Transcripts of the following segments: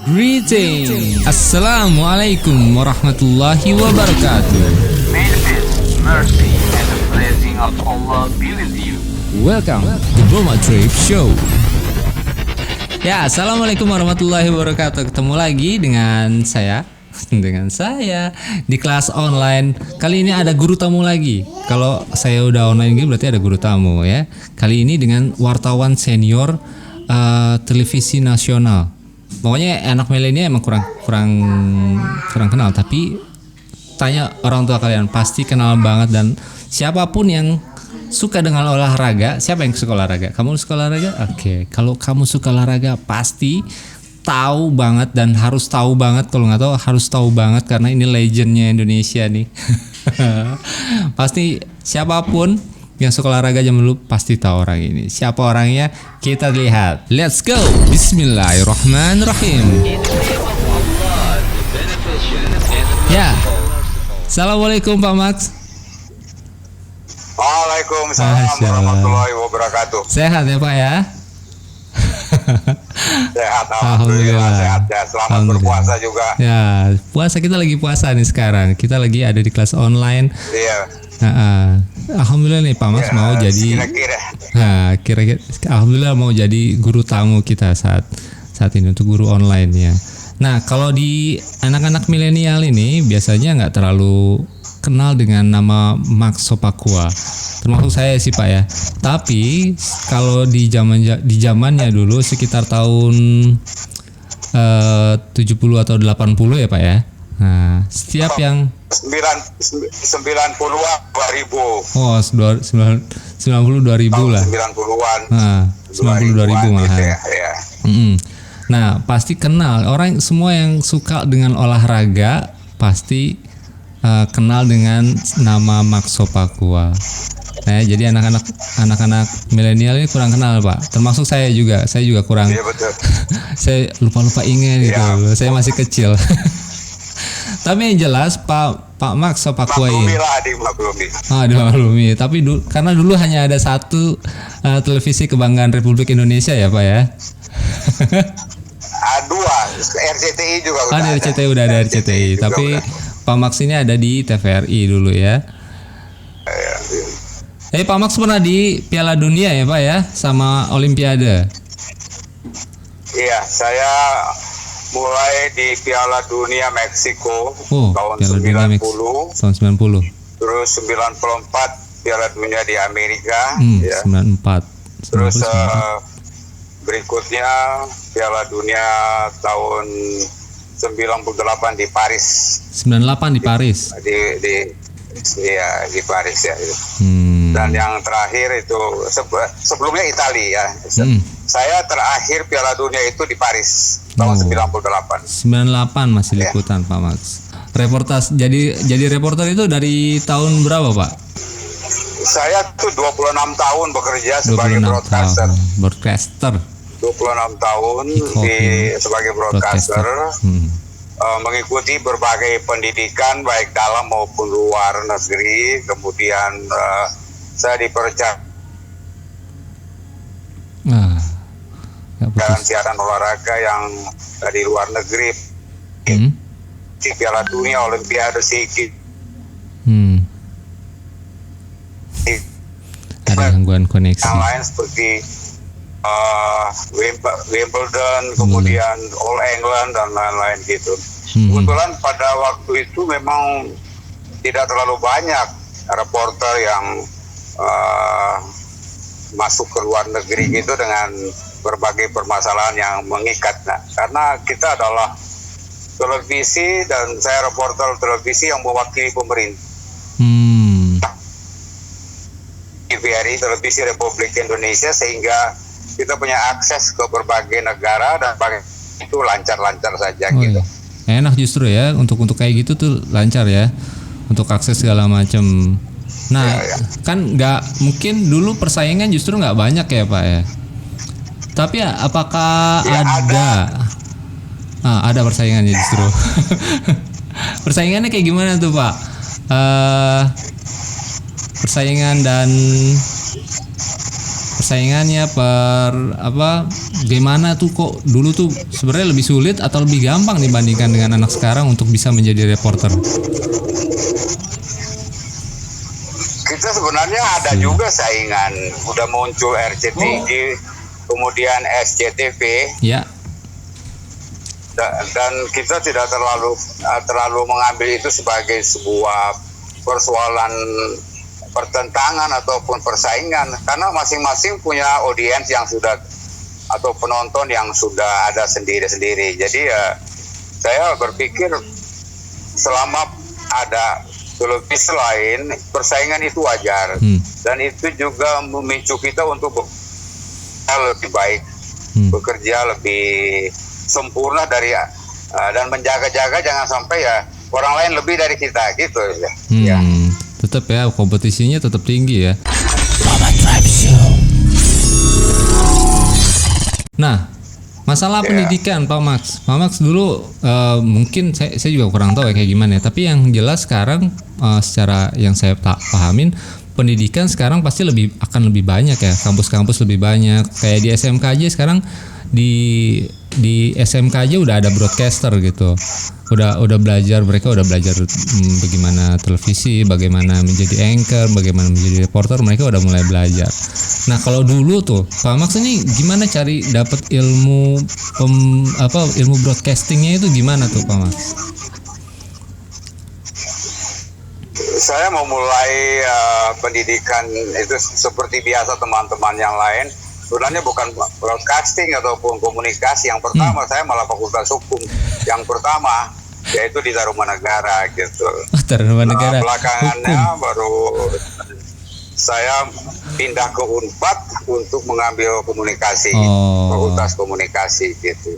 Greeting. Assalamualaikum warahmatullahi wabarakatuh. May the peace, mercy, and the blessing of Allah be with you. Welcome to Boma Trip Show. Ya, assalamualaikum warahmatullahi wabarakatuh. Ketemu lagi dengan saya di kelas online. Kali ini ada guru tamu lagi. Kalau saya udah online gitu berarti ada guru tamu ya. Kali ini dengan wartawan senior televisi nasional. Pokoknya anak milenial emang kurang kenal, tapi tanya orang tua kalian pasti kenal banget. Dan siapapun yang suka dengan olahraga, siapa yang suka olahraga? Kamu suka olahraga? Oke. Kalau kamu suka olahraga pasti tahu banget dan harus tahu banget. Kalau nggak tahu harus tahu banget karena ini legendnya Indonesia nih. Pasti siapapun yang suka olahraga zaman dulu pasti tahu orang ini. Siapa orangnya? Kita lihat. Let's go. Bismillahirrahmanirrahim. Ya. Assalamualaikum Pak Max. Waalaikumsalam warahmatullahi wabarakatuh. Sehat ya Pak ya? Sehat, alhamdulillah sehat ya. Selamat berpuasa juga. Ya, puasa kita lagi puasa nih sekarang. Kita lagi ada di kelas online. Iya. Alhamdulillah nih Pak Mas Ya, mau jadi. Kira-kira. Alhamdulillah mau jadi guru tamu kita saat ini untuk guru online ya. Nah, kalau di anak-anak milenial ini biasanya nggak terlalu kenal dengan nama Max Sopakua, termasuk saya sih Pak ya. Tapi kalau di zamannya dulu sekitar tahun 70 atau 80 ya Pak ya. Nah, setiap yang 90-an 2000. Oh, 90 2000 lah. 90-an. Nah, 90 2000 malah. Gitu ya. Nah, pasti kenal orang semua yang suka dengan olahraga pasti kenal dengan nama Max Sopakua. Nah, jadi anak-anak milenial ini kurang kenal Pak. Termasuk saya juga kurang. Iya betul. Saya lupa ingat gitu. Ya. Saya masih kecil. Tapi yang jelas Pak Max Sopakua ini. Dimaklumi. Tapi karena dulu hanya ada satu televisi kebanggaan Republik Indonesia ya Pak ya. Dua, RCTI juga udah ada. RCTI udah ada RCTI. Tapi Pak Max ini ada di TVRI dulu ya. Pak Max pernah di Piala Dunia ya Pak ya, sama Olimpiade. Iya, saya mulai di Piala Dunia Meksiko tahun Piala 90. Tahun 90. Terus 94 Piala Dunia di Amerika. Ya. 94. Terus berikutnya Piala Dunia tahun 98 di Paris. 98 di Paris. Di Paris ya. Dan yang terakhir itu sebelumnya Italia ya. Saya terakhir Piala Dunia itu di Paris tahun 98. 98 masih liputan Pak Max. Reportas jadi reporter itu dari tahun berapa Pak? Saya tuh 26 tahun bekerja sebagai broadcaster. 26 tahun sebagai broadcaster. Mengikuti berbagai pendidikan baik dalam maupun luar negeri. Kemudian saya dipercaya dalam siaran olahraga yang dari luar negeri, di Piala Dunia, Olimpiade, SEA. Ada gangguan koneksi. Yang lain seperti Wimbledon, kemudian All England dan lain-lain gitu. Kebetulan pada waktu itu memang tidak terlalu banyak reporter yang masuk ke luar negeri gitu dengan berbagai permasalahan yang mengikat. Nah, karena kita adalah televisi dan saya reporter televisi yang mewakili pemerintah. TVRI, Televisi Republik Indonesia, sehingga kita punya akses ke berbagai negara dan itu lancar-lancar saja gitu. Ya. Enak justru ya untuk kayak gitu tuh lancar ya untuk akses segala macam. Nah kan nggak mungkin dulu persaingan justru nggak banyak ya Pak ya. Tapi ya apakah ada persaingannya justru? Persaingannya kayak gimana tuh Pak? Persaingannya gimana tuh kok dulu tuh sebenarnya lebih sulit atau lebih gampang dibandingkan dengan anak sekarang untuk bisa menjadi reporter? Kita sebenarnya ada juga saingan, udah muncul RCTI, kemudian SCTV, Ya. dan kita tidak terlalu mengambil itu sebagai sebuah persoalan pertentangan ataupun persaingan, karena masing-masing punya audiens yang sudah atau penonton yang sudah ada sendiri-sendiri. Jadi ya saya berpikir selama ada televisi lain, persaingan itu wajar, dan itu juga memicu kita untuk bekerja lebih baik, bekerja lebih sempurna dan menjaga-jaga jangan sampai ya orang lain lebih dari kita gitu ya. Ya. Tetap ya, kompetisinya tetap tinggi ya. Nah, masalah pendidikan Pak Max dulu mungkin saya juga kurang tahu ya kayak gimana ya. Tapi yang jelas sekarang secara yang saya pahamin, pendidikan sekarang pasti akan lebih banyak ya, kampus-kampus lebih banyak. Kayak di SMK aja sekarang di SMK aja udah ada broadcaster gitu. Mereka udah belajar bagaimana televisi, bagaimana menjadi anchor, bagaimana menjadi reporter, mereka udah mulai belajar. Nah, kalau dulu tuh Pak Max ini gimana cari dapat ilmu ilmu broadcastingnya itu gimana tuh Pak Max? Saya memulai pendidikan itu seperti biasa teman-teman yang lain. Sebenarnya bukan broadcasting ataupun komunikasi. Yang pertama saya malah fakultas hukum. Yang pertama yaitu di Tarumanegara gitu. Tarumanegara. Belakangannya baru saya pindah ke Unpad untuk mengambil komunikasi, fakultas komunikasi gitu.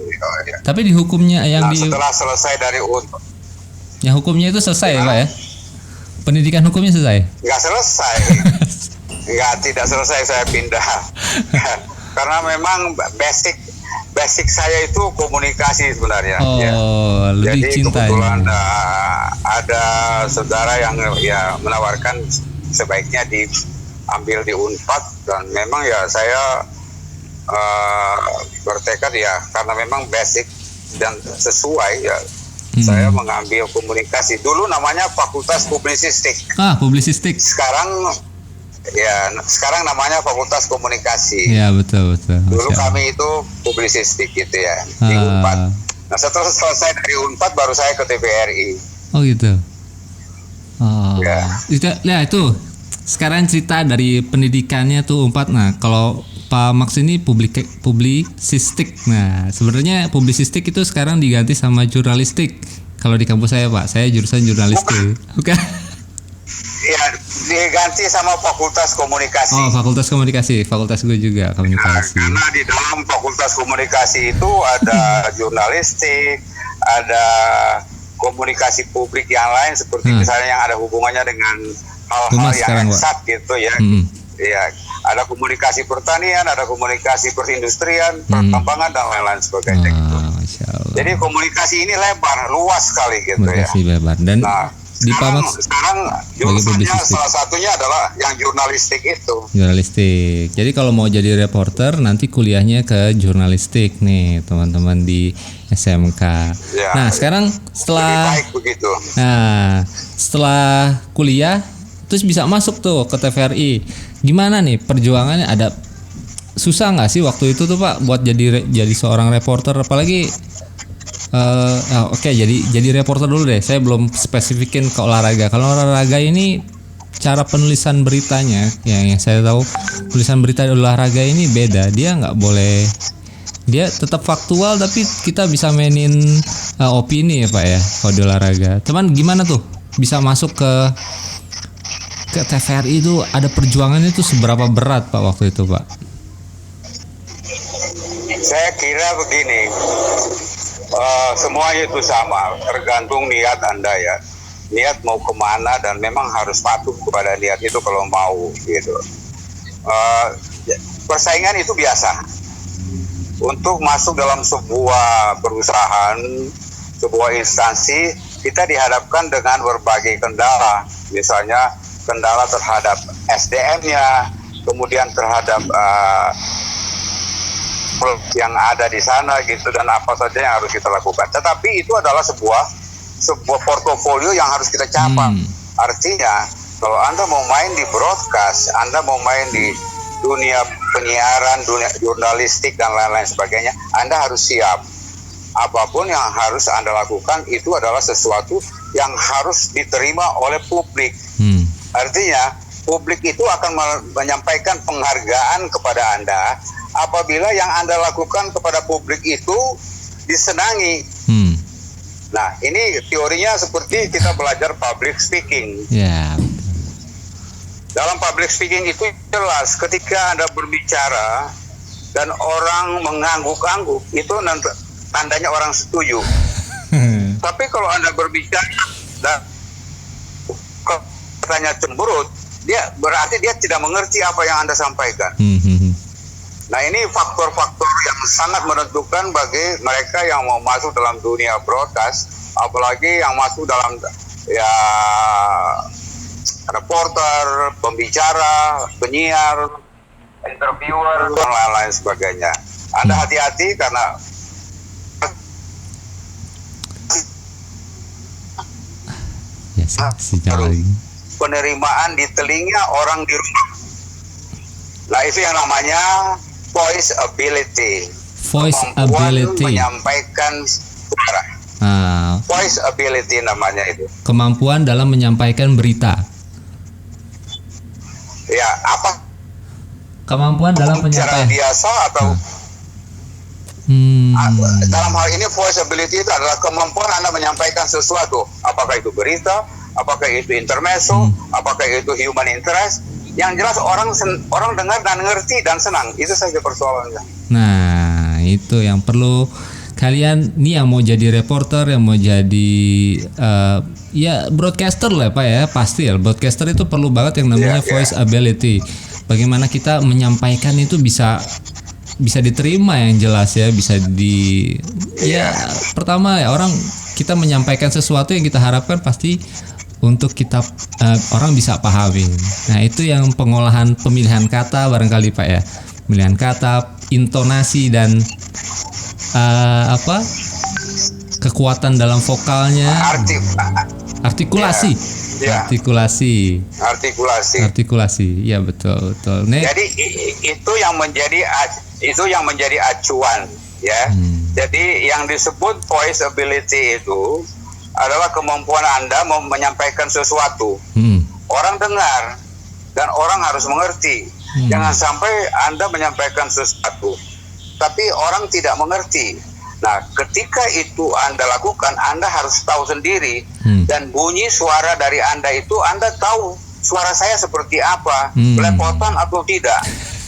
Ya. Tapi di hukumnya setelah selesai dari Unpad. Yang hukumnya itu selesai ya Pak ya? Pendidikan hukumnya selesai? Nggak selesai. Tidak selesai, saya pindah. Karena memang basic saya itu komunikasi sebenarnya. Lebih jadi cinta kebetulan ada saudara yang ya menawarkan sebaiknya diambil di Unpad, dan memang ya saya bertekad ya karena memang basic dan sesuai ya. Saya mengambil komunikasi. Dulu namanya Fakultas Publisistik. Publisistik. Sekarang namanya Fakultas Komunikasi. Ya, betul. Dulu kami itu publisistik gitu ya, di Unpad. Nah, setelah selesai dari Unpad baru saya ke TVRI. Oh gitu. Itu sekarang cerita dari pendidikannya tuh Unpad. Nah, kalau Pak Max ini publisistik. Nah, sebenarnya publisistik itu sekarang diganti sama jurnalistik. Kalau di kampus saya Pak, saya jurusan jurnalistik. Bukan? Ya, diganti sama Fakultas Komunikasi. Fakultas Komunikasi. Fakultas gue juga komunikasi. Karena di dalam Fakultas Komunikasi itu ada jurnalistik, ada komunikasi publik yang lain seperti misalnya yang ada hubungannya dengan hal-hal yang eksak gitu ya. Ya, ada komunikasi pertanian, ada komunikasi perindustrian, pertambangan dan lain-lain sebagainya gitu. Jadi komunikasi ini lebar, luas sekali gitu ya. Lebar. Dan sekarang jurusannya salah satunya adalah yang jurnalistik itu. Jurnalistik. Jadi kalau mau jadi reporter nanti kuliahnya ke jurnalistik nih teman-teman di SMK. Ya, nah sekarang setelah setelah kuliah terus bisa masuk tuh ke TVRI. Gimana nih perjuangannya? Ada susah nggak sih waktu itu tuh Pak buat jadi seorang reporter, apalagi jadi reporter dulu deh. Saya belum spesifikin ke olahraga. Kalau olahraga ini cara penulisan beritanya, yang saya tahu tulisan berita olahraga ini beda. Dia nggak boleh, dia tetap faktual tapi kita bisa mainin opini ya Pak ya kalau di olahraga. Cuman gimana tuh bisa masuk ke TVRI itu, ada perjuangannya itu seberapa berat Pak waktu itu Pak? Saya kira begini. Semuanya itu sama, tergantung niat Anda ya. Niat mau kemana, dan memang harus patuh kepada niat itu kalau mau gitu. Persaingan itu biasa. Untuk masuk dalam sebuah perusahaan, sebuah instansi, kita dihadapkan dengan berbagai kendala. Misalnya kendala terhadap SDM-nya, kemudian terhadap yang ada di sana gitu, dan apa saja yang harus kita lakukan. Tetapi itu adalah sebuah portofolio yang harus kita capai. Artinya kalau Anda mau main di broadcast, Anda mau main di dunia penyiaran, dunia jurnalistik dan lain-lain sebagainya, Anda harus siap. Apapun yang harus Anda lakukan itu adalah sesuatu yang harus diterima oleh publik. Artinya publik itu akan menyampaikan penghargaan kepada Anda apabila yang Anda lakukan kepada publik itu disenangi. Nah, ini teorinya seperti kita belajar public speaking. Ya. Dalam public speaking itu jelas ketika Anda berbicara dan orang mengangguk-angguk, itu tandanya orang setuju. Tapi kalau Anda berbicara dan katanya cemberut, dia berarti dia tidak mengerti apa yang Anda sampaikan. Nah, ini faktor-faktor yang sangat menentukan bagi mereka yang mau masuk dalam dunia broadcast, apalagi yang masuk dalam ya reporter, pembicara, penyiar, interviewer, dan lain-lain sebagainya. Anda hati-hati karena penerimaan di telinga orang di rumah. Nah, itu yang namanya voice ability. Voice Kemampuan ability. menyampaikan suara. Voice ability namanya itu. Kemampuan dalam menyampaikan berita. Ya, apa Kemampuan dalam cara penyampaian. biasa atau dalam hal ini voice ability itu adalah kemampuan Anda menyampaikan sesuatu, apakah itu berita, apakah itu intermezzo, apakah itu human interest. Yang jelas orang dengar dan ngerti dan senang. Itu saja persoalannya. Nah, itu yang perlu kalian nih yang mau jadi reporter, yang mau jadi ya broadcaster lah Pak ya, pasti ya broadcaster itu perlu banget yang namanya voice ability. Bagaimana kita menyampaikan itu bisa diterima yang jelas ya, bisa ya pertama ya kita menyampaikan sesuatu yang kita harapkan pasti untuk kita orang bisa pahami. Nah, itu yang pengolahan pemilihan kata barangkali Pak ya. Pemilihan kata, intonasi dan kekuatan dalam vokalnya. Artikulasi. Artikulasi. Ya, betul. Jadi itu yang menjadi acuan ya. Jadi yang disebut voice ability itu adalah kemampuan Anda menyampaikan sesuatu. Orang dengar dan orang harus mengerti. Jangan sampai Anda menyampaikan sesuatu tapi orang tidak mengerti. Nah, ketika itu Anda lakukan, Anda harus tahu sendiri dan bunyi suara dari Anda itu Anda tahu suara saya seperti apa, belepotan atau tidak.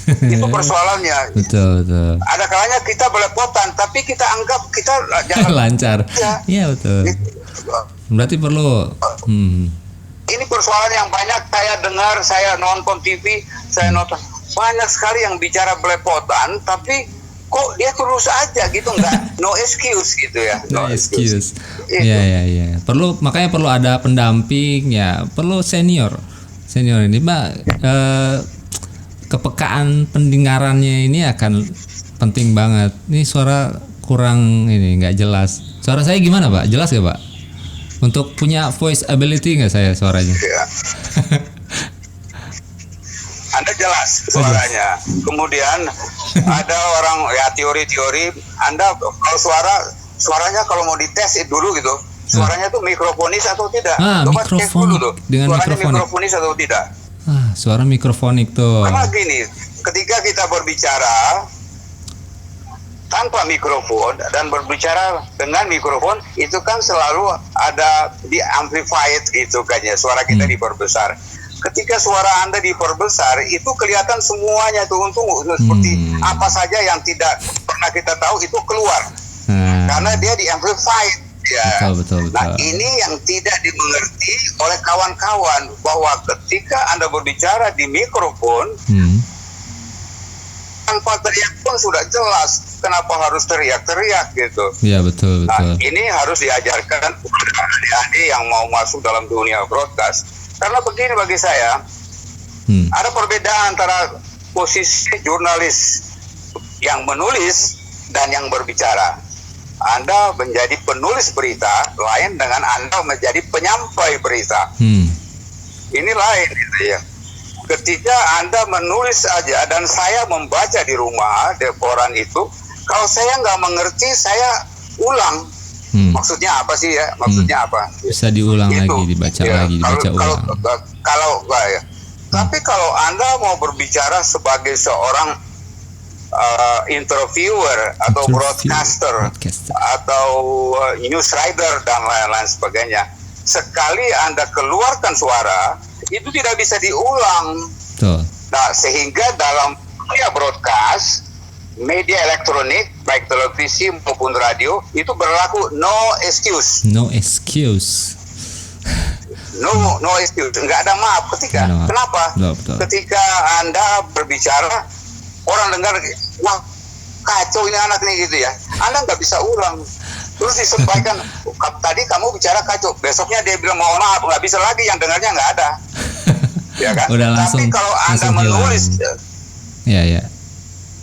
Itu persoalannya. Betul. Ada kalanya kita belepotan tapi kita anggap kita jangan lancar. Iya, betul. Berarti perlu ini persoalan yang banyak saya dengar, saya nonton TV, saya nonton banyak sekali yang bicara belepotan tapi kok dia terus aja gitu, nggak no excuse gitu ya. No excuse. Iya. Makanya perlu ada pendamping ya, perlu senior ini Mbak. Kepekaan pendengarannya ini akan penting banget. Ini suara kurang ini nggak jelas. Suara saya gimana Pak? Jelas gak Pak? Untuk punya voice ability nggak saya suaranya? Ya. Anda jelas suaranya. Kemudian ada orang ya teori-teori Anda kalau suaranya kalau mau dites dulu gitu. Suaranya tuh mikrofonis atau tidak? Coba cek dulu tuh. Suaranya mikrofonis atau tidak? Suara mikrofonik tuh. Karena gini, ketika kita berbicara tanpa mikrofon dan berbicara dengan mikrofon itu kan selalu ada di amplified gitu kan ya, suara kita diperbesar. Ketika suara Anda diperbesar itu kelihatan semuanya tuh seperti apa saja yang tidak pernah kita tahu itu keluar karena dia di amplified ya. Betul. Nah, ini yang tidak dimengerti oleh kawan-kawan bahwa ketika Anda berbicara di mikrofon tanpa teriak pun sudah jelas kenapa harus teriak-teriak gitu. Iya, betul. Nah, ini harus diajarkan kepada adik-adik yang mau masuk dalam dunia broadcast. Karena begini bagi saya, ada perbedaan antara posisi jurnalis yang menulis dan yang berbicara. Anda menjadi penulis berita lain dengan Anda menjadi penyampai berita. Ini lain gitu ya. Ketika Anda menulis aja dan saya membaca di rumah di koran itu, kalau saya nggak mengerti saya ulang. Maksudnya apa sih ya? Maksudnya apa? Bisa diulang Itu. lagi, dibaca Ya, lagi, dibaca ulang. Kalau ya. Tapi kalau Anda mau berbicara sebagai seorang interviewer atau broadcaster atau news writer dan lain-lain sebagainya, sekali Anda keluarkan suara itu tidak bisa diulang. Betul. Nah, sehingga dalam dunia broadcast, media elektronik, baik televisi maupun radio, itu berlaku no excuse. No excuse. No excuse. Nggak ada maaf ketika. No. Kenapa? Betul. Ketika Anda berbicara, orang dengar, wah kacau ini anak nih gitu ya. Anda nggak bisa ulang. Terus disampaikan, tadi kamu bicara kacau. Besoknya dia bilang mohon maaf, nggak bisa lagi, yang dengarnya nggak ada. Ya kan? Udah langsung. Tapi kalau Anda langsung menulis, ya.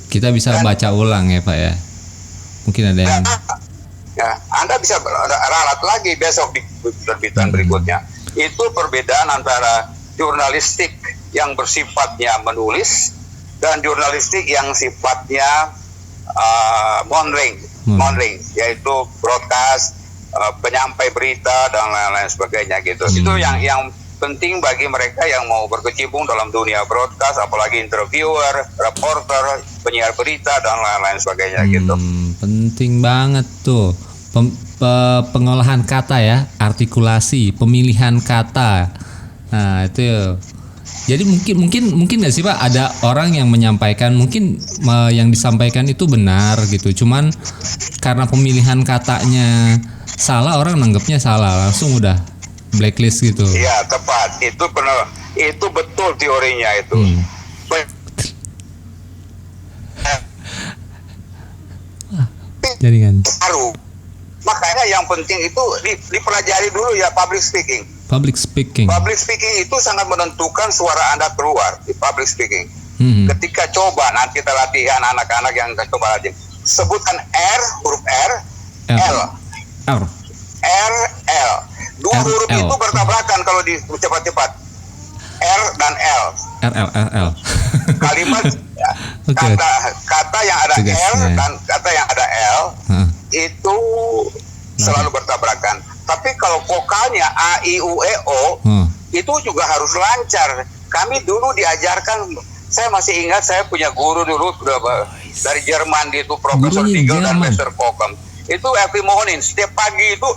Kita bisa baca ulang ya Pak ya. Mungkin ada yang ya, Anda bisa ralat lagi besok di terbitan berikutnya. Itu perbedaan antara jurnalistik yang bersifatnya menulis dan jurnalistik yang sifatnya monitoring, yaitu broadcast, penyampai berita dan lain-lain sebagainya gitu. Itu yang penting bagi mereka yang mau berkecimpung dalam dunia broadcast, apalagi interviewer, reporter, penyiar berita dan lain-lain sebagainya gitu. Penting banget tuh pengolahan kata ya, artikulasi, pemilihan kata. Nah itu. Jadi mungkin nggak sih Pak, ada orang yang menyampaikan mungkin yang disampaikan itu benar gitu, cuman karena pemilihan katanya salah, orang nanggapnya salah, langsung udah blacklist gitu. Iya tepat, itu benar, itu betul teorinya itu. Jaringan. Baru, makanya yang penting itu dipelajari dulu ya public speaking. Public speaking. Public speaking itu sangat menentukan suara Anda keluar di public speaking. Ketika coba nanti kita latihan anak-anak yang coba latihan, sebutkan huruf R, L. Dua huruf itu bertabrakan kalau di cepat-cepat. R dan L. RL. Kalimat kata yang ada R dan kata yang ada L itu selalu bertabrakan. Tapi kalau vokalnya A, I, U, E, O itu juga harus lancar. Kami dulu diajarkan, saya masih ingat saya punya guru dulu dari Jerman itu Profesor Digel dan Mr. Kokum. Itu every morning, setiap pagi itu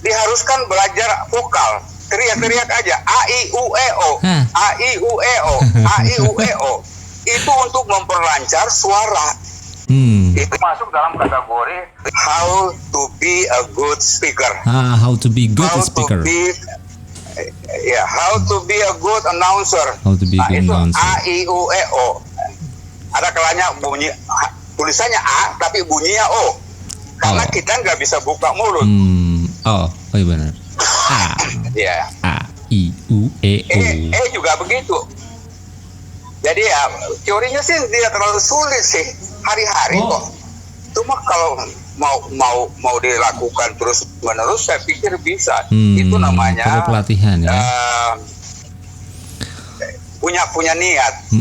diharuskan belajar vokal. Teriak-teriak aja A, I, U, E, O. A, I, U, E, O. A, I, U, E, O. Itu untuk memperlancar suara. Itu masuk dalam kategori how to be a good speaker. How to be good speaker. How to be a good announcer. How to be a good announcer. A, I, U, E, O. Ada kalanya bunyi tulisannya A tapi bunyinya O. Karena kita nggak bisa buka mulut. Iya benar. A. Ya. A, I, U, E, O. E juga begitu. Jadi ya teorinya sih tidak terlalu sulit sih, hari-hari kok. Cuma kalau mau dilakukan terus menerus, saya pikir bisa. Itu namanya perlu pelatihan ya. Punya niat.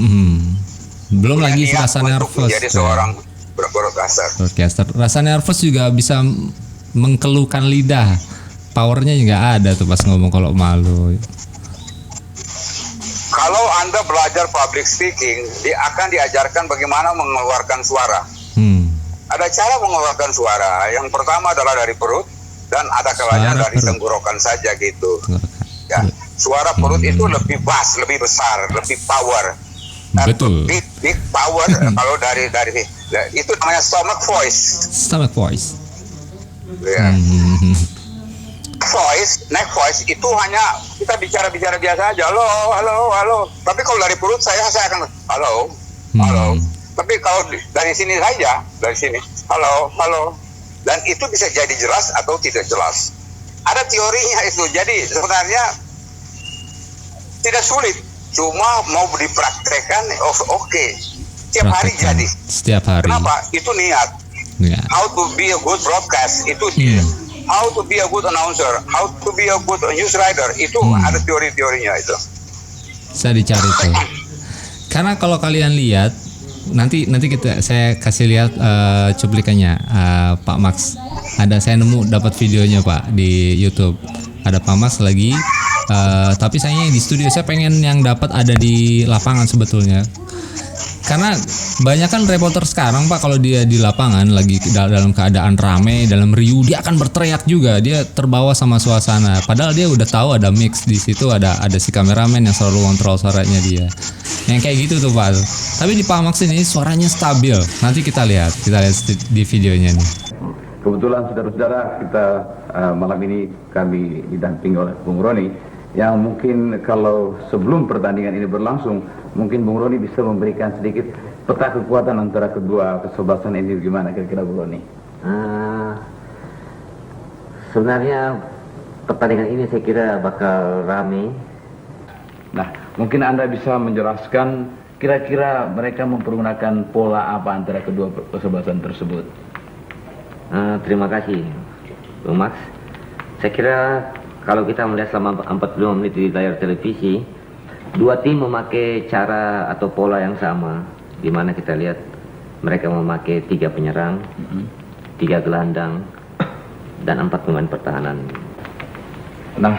Belum punya lagi niat rasa untuk nervous. Menjadi seorang broadcaster. Rasa nervous juga bisa mengkeluhkan lidah. Powernya juga ada tuh pas ngomong kalau malu. Kalau Anda belajar public speaking, akan diajarkan bagaimana mengeluarkan suara. Ada cara mengeluarkan suara. Yang pertama adalah dari perut, dan ada kalanya dari tenggorokan saja gitu. Ya, suara perut itu lebih bass, lebih besar, lebih power. Betul. Big power. Kalau dari itu namanya stomach voice. Stomach voice. Ya. Neck voice itu hanya kita bicara biasa aja, halo. Tapi kalau dari perut saya akan halo. Tapi kalau dari sini saja, dari sini halo. Dan itu bisa jadi jelas atau tidak jelas. Ada teorinya itu. Jadi sebenarnya tidak sulit, cuma mau dipraktekkan oke. Setiap hari Praktekkan. jadi. Setiap hari. Kenapa? Itu niat. Ya. How to be a good broadcast itu how to be a good announcer, how to be a good news writer itu ada teori-teorinya itu. Saya dicari tuh. Karena kalau kalian lihat nanti saya kasih lihat cuplikannya Pak Max. Saya nemu dapat videonya Pak di YouTube. Ada Pak Max lagi tapi sayangnya di studio. Saya pengen yang dapat ada di lapangan sebetulnya. Karena banyak kan reporter sekarang Pak, kalau dia di lapangan lagi dalam keadaan rame, dalam riuh, dia akan berteriak juga, dia terbawa sama suasana. Padahal dia udah tahu ada mix di situ, ada si kameramen yang selalu kontrol suaranya dia. Yang kayak gitu tuh Pak. Tapi di Pak Max ini suaranya stabil. Nanti kita lihat di videonya nih. Kebetulan saudara-saudara kita malam ini kami didampingi oleh Bung Roni, yang mungkin kalau sebelum pertandingan ini berlangsung, mungkin Bung Roni bisa memberikan sedikit peta kekuatan antara kedua kesebelasan ini, gimana kira-kira Bung Roni? Sebenarnya pertandingan ini saya kira bakal rame. Nah, mungkin Anda bisa menjelaskan kira-kira mereka mempergunakan pola apa antara kedua kesebelasan tersebut? Terima kasih Bung Max. Saya kira kalau kita melihat selama 45 menit di layar televisi, dua tim memakai cara atau pola yang sama, di mana kita lihat mereka memakai 3 penyerang, 3 gelandang, dan 4 pemain pertahanan. Nah,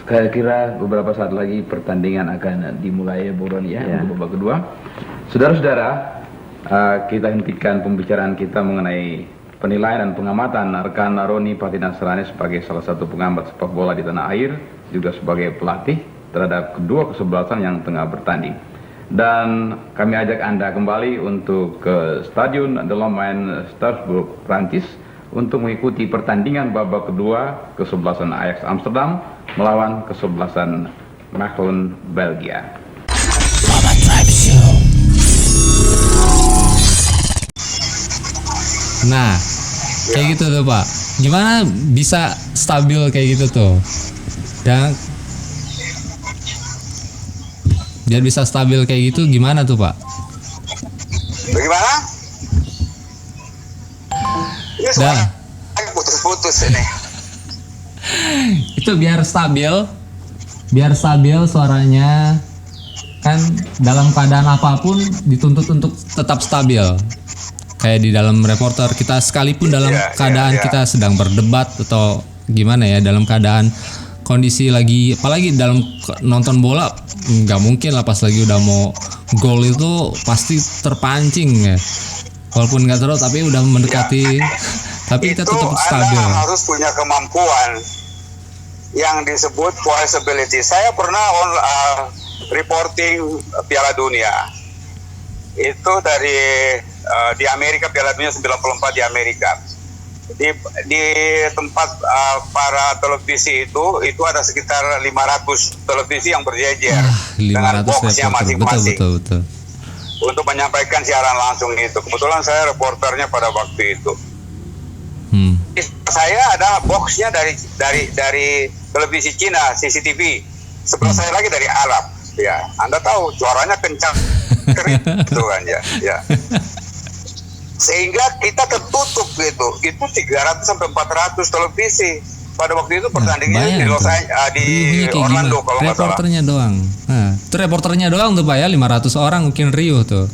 saya kira beberapa saat lagi pertandingan akan dimulai Bung Roni ya, untuk babak kedua. Saudara-saudara, kita hentikan pembicaraan kita mengenai penilaian dan pengamatan rekan Roni Patinasrani sebagai salah satu pengamat sepak bola di tanah air, juga sebagai pelatih terhadap kedua kesebelasan yang tengah bertanding. Dan kami ajak Anda kembali untuk ke Stadion de Lomain Strasbourg, Prancis, untuk mengikuti pertandingan babak kedua kesebelasan Ajax Amsterdam melawan kesebelasan Mechelen, Belgia. Nah, kayak gitu tuh Pak. Gimana bisa stabil kayak gitu tuh? Dan biar bisa stabil kayak gitu gimana tuh Pak? Bagaimana? Ini Dah. putus-putus ini. Itu biar stabil suaranya, kan dalam keadaan apapun dituntut untuk tetap stabil. Kayak di dalam reporter kita, sekalipun dalam keadaan kita sedang berdebat atau gimana ya, dalam keadaan kondisi lagi, apalagi dalam nonton bola, nggak mungkin lah pas lagi udah mau gol itu pasti terpancing ya, walaupun nggak terlalu tapi udah mendekati, tapi kita tetap stabil. Anda harus punya kemampuan yang disebut voiceability. Saya pernah reporting Piala Dunia itu dari di Amerika, Piala Dunia 94 di Amerika. Di tempat para televisi itu ada sekitar 500 televisi yang berjejer dengan boxnya masing-masing. Betul. Untuk menyampaikan siaran langsung itu. Kebetulan saya reporternya pada waktu itu. Saya ada boxnya dari televisi Cina, CCTV. Sebelah saya lagi dari Arab. Ya, Anda tahu suaranya kencang, gitu kan ya. Sehingga kita tertutup gitu. Itu 300 sampai 400 televisi. Pada waktu itu pertandingannya di Orlando kalau nggak salah. Reporternya doang. Nah, itu reporternya doang tuh Pak ya, 500 orang mungkin riuh tuh.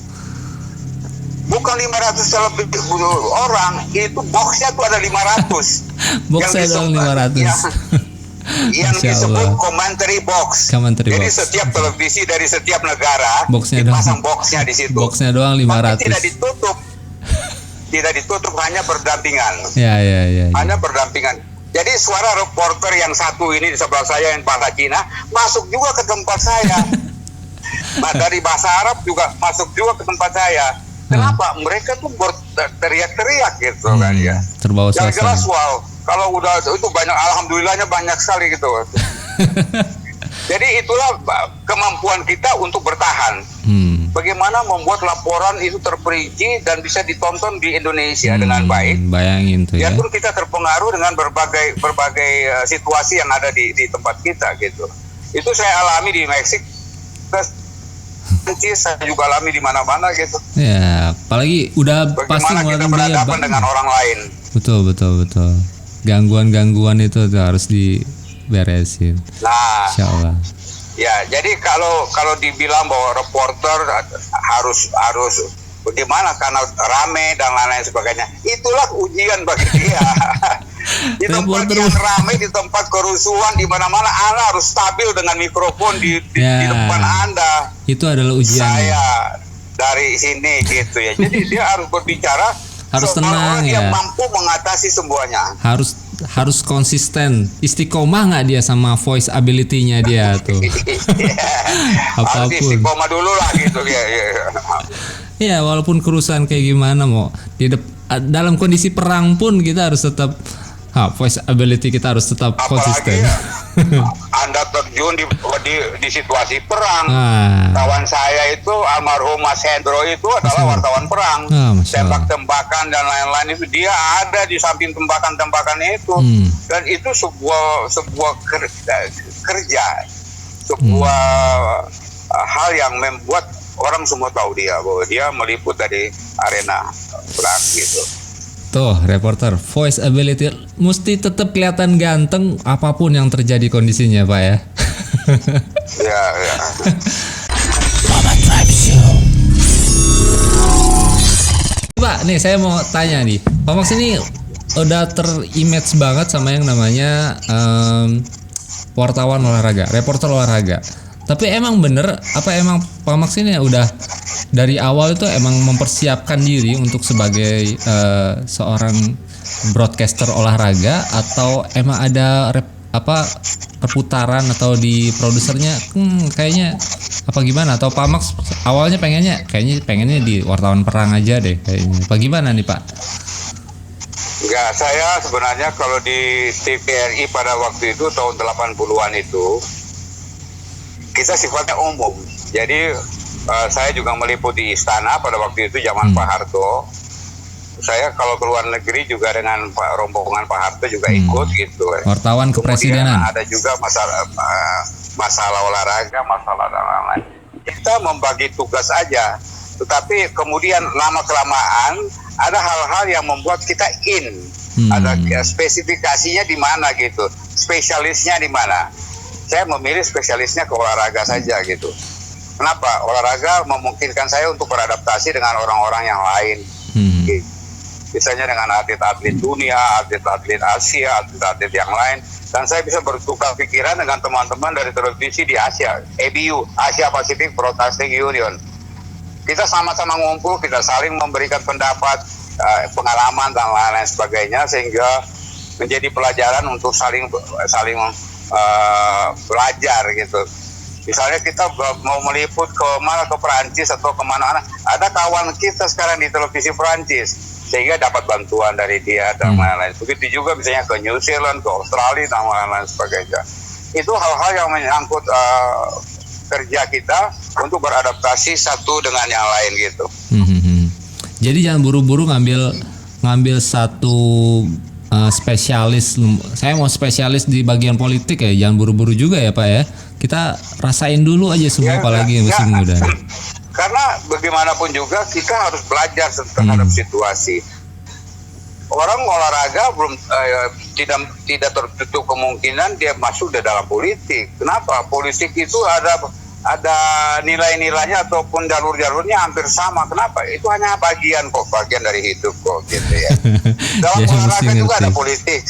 Bukan 500 orang, itu boxnya tuh ada 500. Boxnya doang 500. Yang disebut commentary box. Jadi box. setiap televisi dari setiap negara boxnya dipasang boxnya di situ. Boxnya doang 500. Tapi tidak ditutup, hanya berdampingan. Ya. Hanya berdampingan. Jadi suara reporter yang satu ini di sebelah saya yang bahasa Cina masuk juga ke tempat saya. Dari bahasa Arab juga masuk juga ke tempat saya. Kenapa? Mereka tuh berteriak-teriak gitu kan ya. Terbawa suasana. Yang jelas kalau udah itu banyak, alhamdulillahnya banyak sekali gitu. Jadi itulah kemampuan kita untuk bertahan. Bagaimana membuat laporan itu terperinci dan bisa ditonton di Indonesia dengan baik. Bayangin tuh ya. Biarpun kita terpengaruh dengan berbagai situasi yang ada di tempat kita gitu. Itu saya alami di Meksiko. saya juga alami di mana-mana gitu. Ya, apalagi udah pasti Bagaimana kita ngeluarin biaya berhadapan banyak. dengan orang lain. Betul. Gangguan itu harus diberesin. Nah, Insya Allah. ya jadi kalau dibilang bahwa reporter harus bagaimana karena rame dan lain-lain sebagainya, itulah ujian bagi dia. Di tempat Reporter- yang ramai, di tempat kerusuhan, di mana-mana Anda harus stabil dengan mikrofon di Ya. depan Anda. Itu adalah ujian. Saya dari sini gitu ya. Jadi dia harus berbicara Harus seolah-olah tenang, dia ya. mampu mengatasi semuanya. Harus konsisten, istiqomah nggak dia sama voice ability-nya dia tuh. Harus Apapun. istiqomah dulu lah gitu ya. Ya, walaupun kerusuhan kayak gimana mau dalam kondisi perang pun kita harus tetap voice ability kita harus tetap konsisten. Apalagi Anda terjun di situasi perang. Ah. Kawan saya itu almarhum Mas Hendro itu adalah wartawan perang. Ah, Masya Allah. Tembak-tembakan dan lain-lain itu dia ada di samping tembakan-tembakan itu. Dan itu sebuah kerja, sebuah hal yang membuat orang semua tahu dia bahwa dia meliput dari arena perang gitu. Tuh, reporter voice ability mesti tetap kelihatan ganteng apapun yang terjadi kondisinya, Pak ya. Ya. Pak, nih saya mau tanya nih, Pak Max ini udah terimage banget sama yang namanya wartawan olahraga, reporter olahraga. Tapi emang bener, apa emang Pak Max ini udah dari awal itu emang mempersiapkan diri untuk sebagai seorang broadcaster olahraga, atau emang ada perputaran atau di produsernya kayaknya apa gimana, atau Pak Max awalnya pengennya di wartawan perang aja deh kayaknya. Apa gimana nih Pak? Enggak, saya sebenarnya kalau di TVRI pada waktu itu tahun 80-an itu kita sifatnya umum. Jadi saya juga meliputi istana pada waktu itu zaman Pak Harto. Saya kalau ke luar negeri juga dengan rombongan Pak Harto juga ikut gitu. Wartawan kepresidenan. Kemudian ada juga masalah olahraga, masalah dan lain-lain. Kita membagi tugas aja. Tetapi kemudian lama-kelamaan ada hal-hal yang membuat kita ada spesifikasinya di mana gitu, spesialisnya di mana. Saya memilih spesialisnya ke olahraga saja gitu. Kenapa? Olahraga memungkinkan saya untuk beradaptasi dengan orang-orang yang lain. Gitu. Misalnya dengan atlet-atlet dunia, atlet-atlet Asia, atlet-atlet yang lain. Dan saya bisa bertukar pikiran dengan teman-teman dari televisi di Asia, ABU, Asia Pacific Broadcasting Union. Kita sama-sama ngumpul, kita saling memberikan pendapat, pengalaman dan lain-lain sebagainya, sehingga menjadi pelajaran untuk saling belajar gitu. Misalnya kita mau meliput ke Perancis atau kemana-mana, ada kawan kita sekarang di televisi Perancis, sehingga dapat bantuan dari dia dan lain-lain. Begitu juga misalnya ke New Zealand, ke Australia dan lain-lain sebagainya. Itu hal-hal yang menyangkut kerja kita untuk beradaptasi satu dengan yang lain gitu. Jadi jangan buru-buru ngambil satu spesialis. Saya mau spesialis di bagian politik ya, jangan buru-buru juga ya Pak ya. Kita rasain dulu aja semua, apalagi yang masih muda. Karena bagaimanapun juga kita harus belajar terhadap situasi. Orang olahraga tidak tertutup kemungkinan dia masuk di dalam politik. Kenapa? Politik itu ada nilai-nilainya ataupun jalur-jalurnya hampir sama. Kenapa? Itu hanya bagian dari hidup kok gitu ya. Dalam olahraga juga ada politik.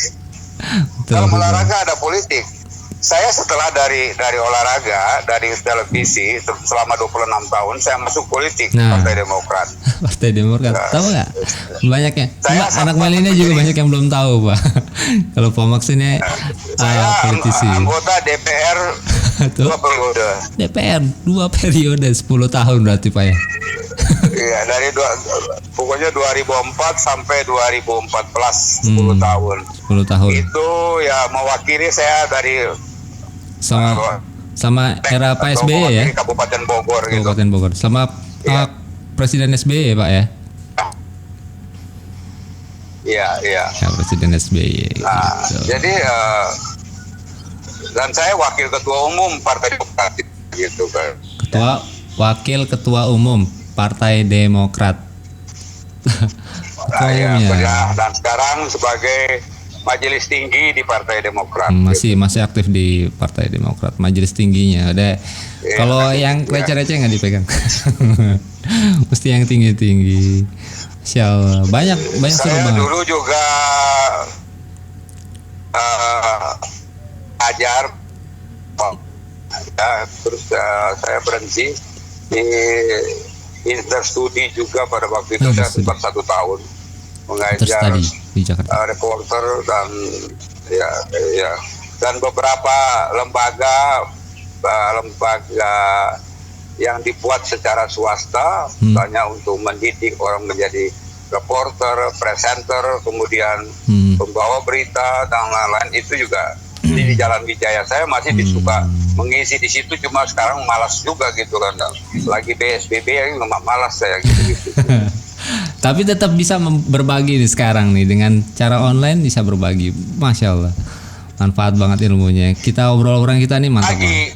Dalam olahraga ada politik. Saya setelah dari olahraga, dari televisi selama 26 tahun saya masuk politik, Partai Demokrat. Partai Demokrat. Tahu nggak? Banyaknya. Anak milenial juga banyak yang belum tahu, Pak. Kalau Pak Max ini politisi. Anggota DPR 2 periode. DPR 2 periode 10 tahun berarti Pak ya. Iya, pokoknya 2004 sampai 2014 10 tahun. 10 tahun. Itu ya mewakili saya dari sama era Pak SBY ya. Kabupaten Bogor gitu. Kabupaten Bogor. Sama Presiden SBY Pak ya. Iya. Ya, Presiden SBY. Nah, gitu. jadi dan saya wakil ketua umum Partai Demokrat gitu kan. Wakil Ketua Umum Partai Demokrat. Nah, ya, Umumnya. dan sekarang sebagai majelis tinggi di Partai Demokrat. Masih aktif di Partai Demokrat, majelis tingginya. Udah. Iya, Kalau yang receh-receh nggak dipegang. Mesti yang tinggi-tinggi. Insya Allah. Banyak seru Saya banget. dulu juga ajar, ya, terus saya berhenti di interstudi juga pada waktu itu. Saya sempat 1 tahun mengajar Terstudi di Jakarta. reporter dan dan beberapa lembaga yang dibuat secara swasta, misalnya untuk mendidik orang menjadi reporter, presenter, kemudian pembawa berita dan lain-lain, itu juga di Jalan Wijaya. Saya masih disuka mengisi di situ, cuma sekarang malas juga gitu kan, lagi PSBB ya, malas saya gitu. Tapi tetap bisa berbagi nih sekarang nih, dengan cara online bisa berbagi. Masya Allah, manfaat banget ilmunya. Kita obrol-obrol kita nih mantap banget.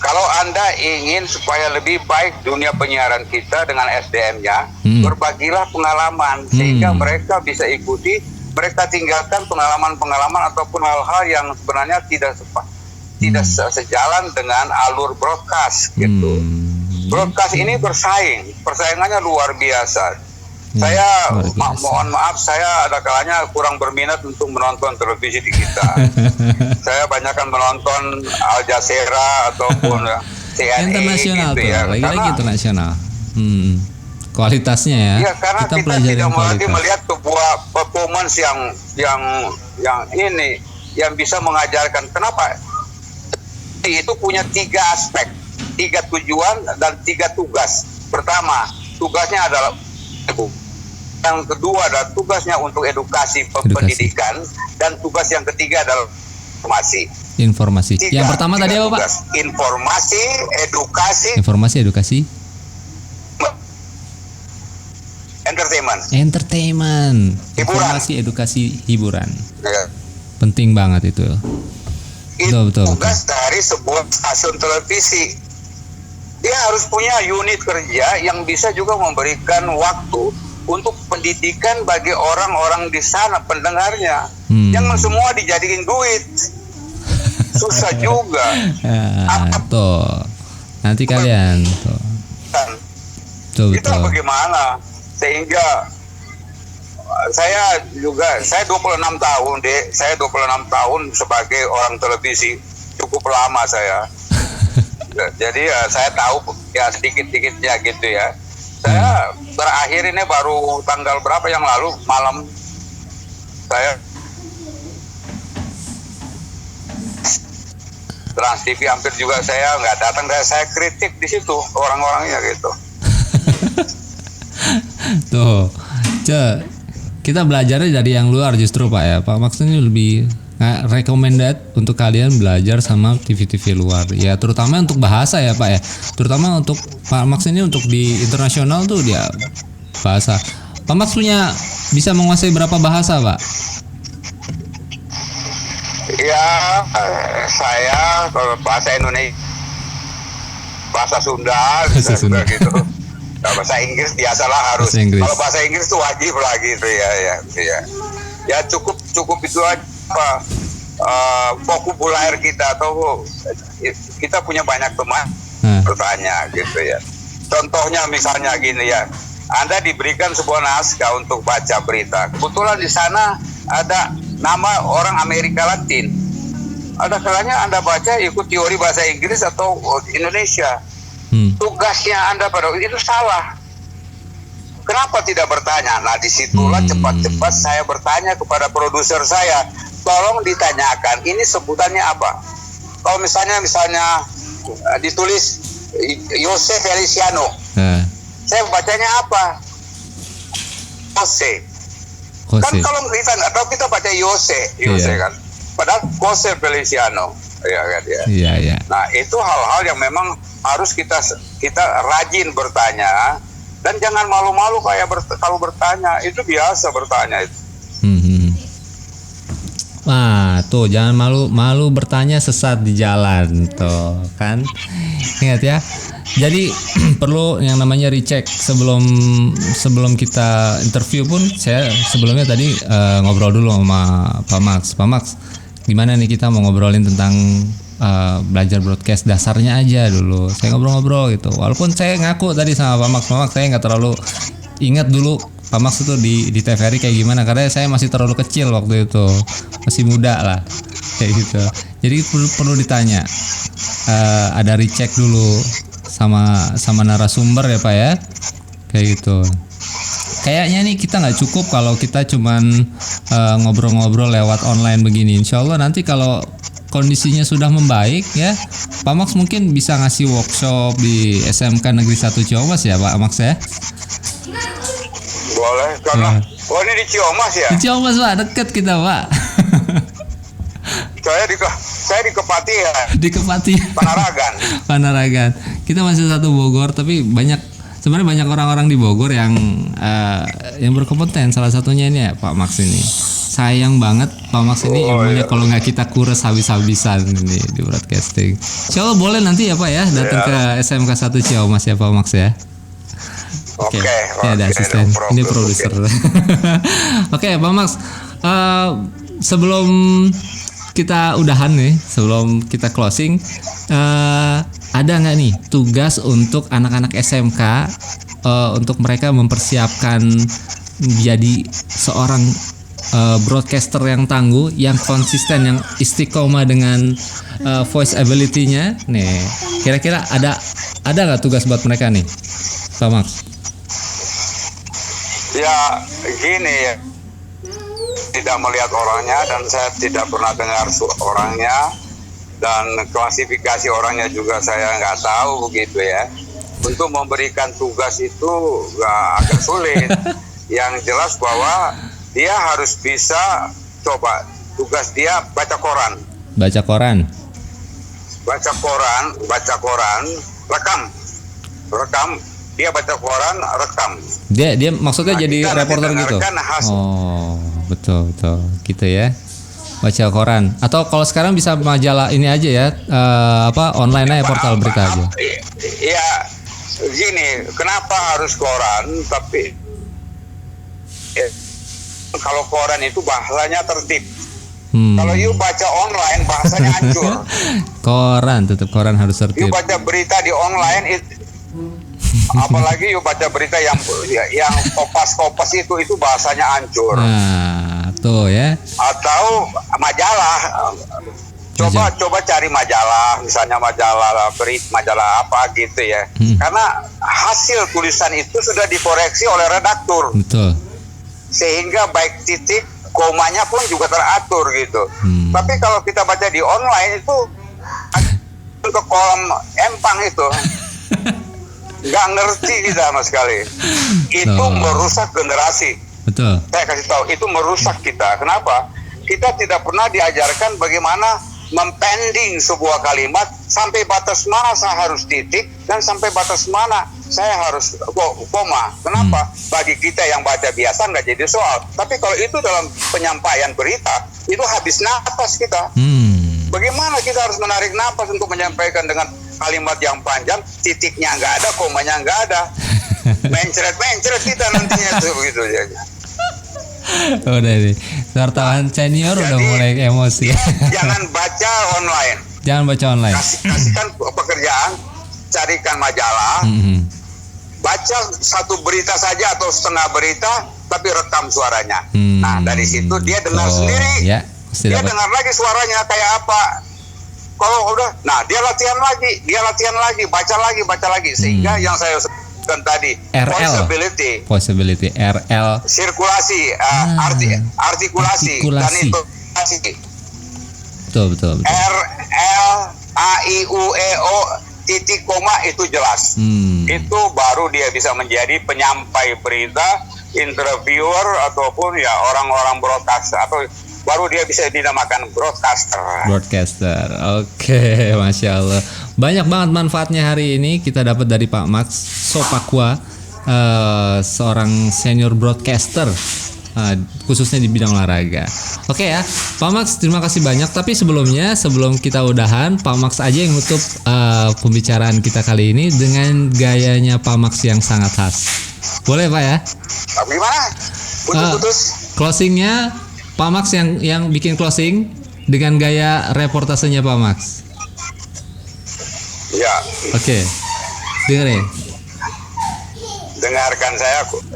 Kalau Anda ingin supaya lebih baik dunia penyiaran kita dengan SDM-nya, berbagilah pengalaman sehingga mereka bisa ikuti, mereka tinggalkan pengalaman-pengalaman ataupun hal-hal yang sebenarnya tidak sejalan dengan alur broadcast gitu. Broadcast ini persaingannya luar biasa. Saya mohon maaf, saya ada kalanya kurang berminat untuk menonton televisi di kita. Saya banyakkan menonton Al Jazeera ataupun CNN internasional gitu tuh, ya. lagi-lagi internasional. Kualitasnya ya. Ya, karena kita pelajari tidak lagi kualitas. melihat sebuah performance yang bisa mengajarkan. Kenapa? Itu punya 3 aspek, 3 tujuan dan 3 tugas. Pertama, tugasnya adalah yang kedua adalah tugasnya untuk edukasi pendidikan, dan tugas yang ketiga adalah informasi. Yang pertama tadi apa, Pak? Tugas. Informasi, edukasi, entertainment, hiburan. informasi, edukasi, hiburan. Ya. Penting banget itu. Itu Betul. tugas dari sebuah stasiun televisi. Dia harus punya unit kerja yang bisa juga memberikan waktu untuk pendidikan bagi orang-orang di sana, pendengarnya. Jangan semua dijadiin duit. Susah juga. Tuh. Nanti kalian tuh. Itu bagaimana? Sehingga saya 26 tahun saya 26 tahun sebagai orang televisi, cukup lama saya. Jadi saya tahu ya sedikit-sedikitnya gitu ya. Saya terakhir ini baru tanggal berapa yang lalu malam, saya Trans TV hampir juga saya nggak datang, dan saya kritik di situ orang-orangnya gitu. Tuh, kita belajarnya dari yang luar justru Pak ya. Pak maksudnya lebih recommended untuk kalian belajar sama TV-TV luar ya, terutama untuk bahasa ya Pak ya, terutama untuk Pak Max ini untuk di internasional tuh dia bahasa. Pak Max punya bisa menguasai berapa bahasa Pak? Ya, saya kalau bahasa Indonesia, bahasa Sunda, gitu. Bahasa Inggris biasalah harus. Kalau bahasa Inggris itu wajib lah gitu ya. Ya cukup itu aja. Vokabular kita, atau kita punya banyak teman bertanya gitu ya. Contohnya misalnya gini ya, Anda diberikan sebuah naskah untuk baca berita, kebetulan di sana ada nama orang Amerika Latin, ada kalanya Anda baca ikut teori bahasa Inggris atau Indonesia. Tugasnya Anda pada itu salah. Kenapa tidak bertanya? Nah, disitulah cepat-cepat saya bertanya kepada produser saya, tolong ditanyakan ini sebutannya apa. Kalau misalnya ditulis Jose Feliciano, saya bacanya apa? Jose. Kan kalau kita nggak tahu, kita baca Jose kan. Padahal Jose Feliciano, ya kan ya. Iya. Nah, itu hal-hal yang memang harus kita rajin bertanya. Dan jangan malu-malu kalau bertanya, itu biasa bertanya itu. Wah, tuh jangan malu bertanya sesat di jalan tuh kan. Ingat ya. Jadi perlu yang namanya recheck sebelum kita interview pun. Saya sebelumnya tadi ngobrol dulu sama Pak Max. Pak Max, gimana nih kita mau ngobrolin tentang belajar broadcast dasarnya aja dulu. Saya ngobrol-ngobrol gitu. Walaupun saya ngaku tadi sama Pak Max, saya nggak terlalu ingat dulu Pak Max itu di TVRI kayak gimana, karena saya masih terlalu kecil waktu itu, masih muda lah kayak gitu. Jadi perlu ditanya, ada recheck dulu sama narasumber ya Pak ya, kayak gitu. Kayaknya nih kita nggak cukup kalau kita cuman ngobrol-ngobrol lewat online begini. Insya Allah nanti kalau kondisinya sudah membaik ya, Pak Max mungkin bisa ngasih workshop di SMK Negeri 1 Ciamas ya Pak Max ya. Boleh, karena ini di Ciamas ya. Di Ciamas Pak, deket kita Pak. Saya di Kepatihan. Di Kepatihan. Panaragan. Kita masih satu Bogor, tapi sebenarnya banyak orang-orang di Bogor yang berkompeten. Salah satunya ini ya Pak Max ini. Sayang banget Pak Max ini ilmunya kalau nggak kita kuras habis-habisan ini di broadcasting. Insya Allah boleh nanti ya Pak ya datang ke SMK 1 Ciamas ya Pak Max ya. Oke. Ini ada asisten, ini produser. Oke Pak Max, sebelum kita udahan nih, sebelum kita closing, ada nggak nih tugas untuk anak-anak SMK untuk mereka mempersiapkan menjadi seorang broadcaster yang tangguh, yang konsisten, yang istiqomah dengan voice ability-nya? Nih, kira-kira ada nggak tugas buat mereka nih, Pak Max? Ya gini ya, tidak melihat orangnya dan saya tidak pernah dengar orangnya, dan klasifikasi orangnya juga saya nggak tahu begitu ya. Untuk memberikan tugas itu agak sulit. Yang jelas bahwa dia harus bisa, coba tugas dia baca koran, rekam. Dia baca koran, rekam. Dia maksudnya jadi reporter gitu. Hasil. Oh, betul gitu ya. Baca koran. Atau kalau sekarang bisa majalah ini aja ya, online aja, portal berita aja. Iya, gini, kenapa harus koran? Tapi kalau koran itu bahasanya tertib. Kalau you baca online bahasanya hancur. Tetap koran harus tertib. You baca berita di online apalagi you baca berita yang kopas itu bahasanya hancur. Nah, tuh ya. Atau majalah. Coba cari majalah, misalnya majalah apa gitu ya. Karena hasil tulisan itu sudah dikoreksi oleh redaktur. Betul. Sehingga baik titik, komanya pun juga teratur gitu. Tapi kalau kita baca di online itu ke kolom empang itu nggak ngerti kita sama sekali. Itu merusak generasi. Betul. Saya kasih tahu, itu merusak kita. Kenapa? Kita tidak pernah diajarkan bagaimana mempending sebuah kalimat, sampai batas mana saya harus titik dan sampai batas mana saya harus koma. Kenapa? Bagi kita yang baca biasa nggak jadi soal. Tapi kalau itu dalam penyampaian berita, itu habis napas kita. Bagaimana kita harus menarik napas untuk menyampaikan dengan kalimat yang panjang, titiknya nggak ada, komanya nggak ada. Mencret kita nantinya tuh begitu jadi. Udah nih, wartawan senior udah mulai emosi. Jangan baca online. Kasihkan pekerjaan, carikan majalah, baca satu berita saja atau setengah berita, tapi rekam suaranya. Nah dari situ dia dengar sendiri. Ya, dia dengar lagi suaranya kayak apa. Kalau udah, nah dia latihan lagi, baca lagi, sehingga yang saya sebutkan tadi, possibility, RL, sirkulasi, artikulasi, dan itu betul. RLAIUEO titik koma itu jelas. Itu baru dia bisa menjadi penyampai berita, interviewer ataupun ya orang-orang broadcaster, atau baru dia bisa dinamakan broadcaster. Oke, Masya Allah. Banyak banget manfaatnya hari ini kita dapat dari Pak Max Sopakua, seorang senior broadcaster khususnya di bidang olahraga. Oke ya, Pak Max, terima kasih banyak. Tapi sebelum kita udahan, Pak Max aja yang nutup pembicaraan kita kali ini dengan gayanya Pak Max yang sangat khas. Boleh Pak ya? Gimana? Putus-putus. Closingnya Pak Max yang bikin closing dengan gaya reportasenya Pak Max. Ya. Oke. Dengerin. Dengarkan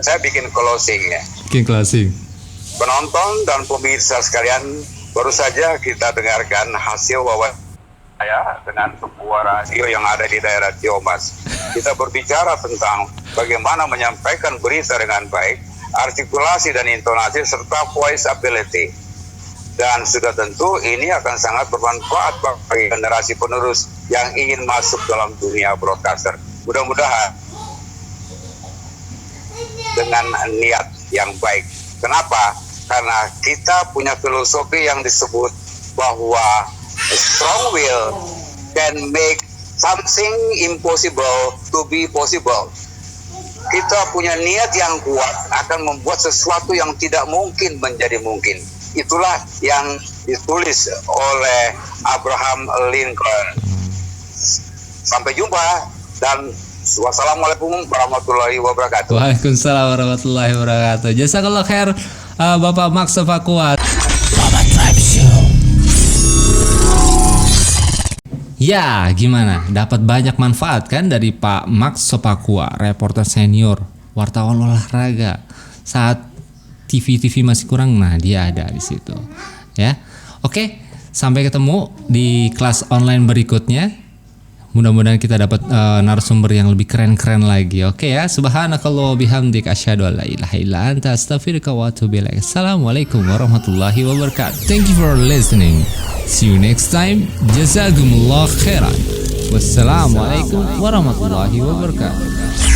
saya bikin closing ya. Bikin closing. Penonton dan pemirsa sekalian, baru saja kita dengarkan hasil wawancara saya dengan sebuah radio yang ada di daerah Ciamis. Kita berbicara tentang bagaimana menyampaikan berita dengan baik, artikulasi dan intonasi serta voice ability. Dan sudah tentu ini akan sangat bermanfaat bagi generasi penerus yang ingin masuk dalam dunia broadcaster. Mudah-mudahan dengan niat yang baik. Kenapa? Karena kita punya filosofi yang disebut bahwa a strong will can make something impossible to be possible. Kita punya niat yang kuat akan membuat sesuatu yang tidak mungkin menjadi mungkin. Itulah yang ditulis oleh Abraham Lincoln. Sampai jumpa dan wassalamualaikum warahmatullahi wabarakatuh. Waalaikumsalam warahmatullahi wabarakatuh. Jazakallah khair Bapak Max Sofakua. Ya, gimana? Dapat banyak manfaat kan dari Pak Max Sofakua, reporter senior, wartawan olahraga. Saat TV masih kurang, nah dia ada di situ. Ya. Oke, sampai ketemu di kelas online berikutnya. Mudah-mudahan kita dapat narasumber yang lebih keren-keren lagi. Oke ya. Subhanakallah bihamdik asyhadu an la ilaha illa anta astaghfiruka wa atubu ilaik. Assalamualaikum warahmatullahi wabarakatuh. Thank you for listening. See you next time. Jazakumullah khairan. Wassalamualaikum warahmatullahi wabarakatuh.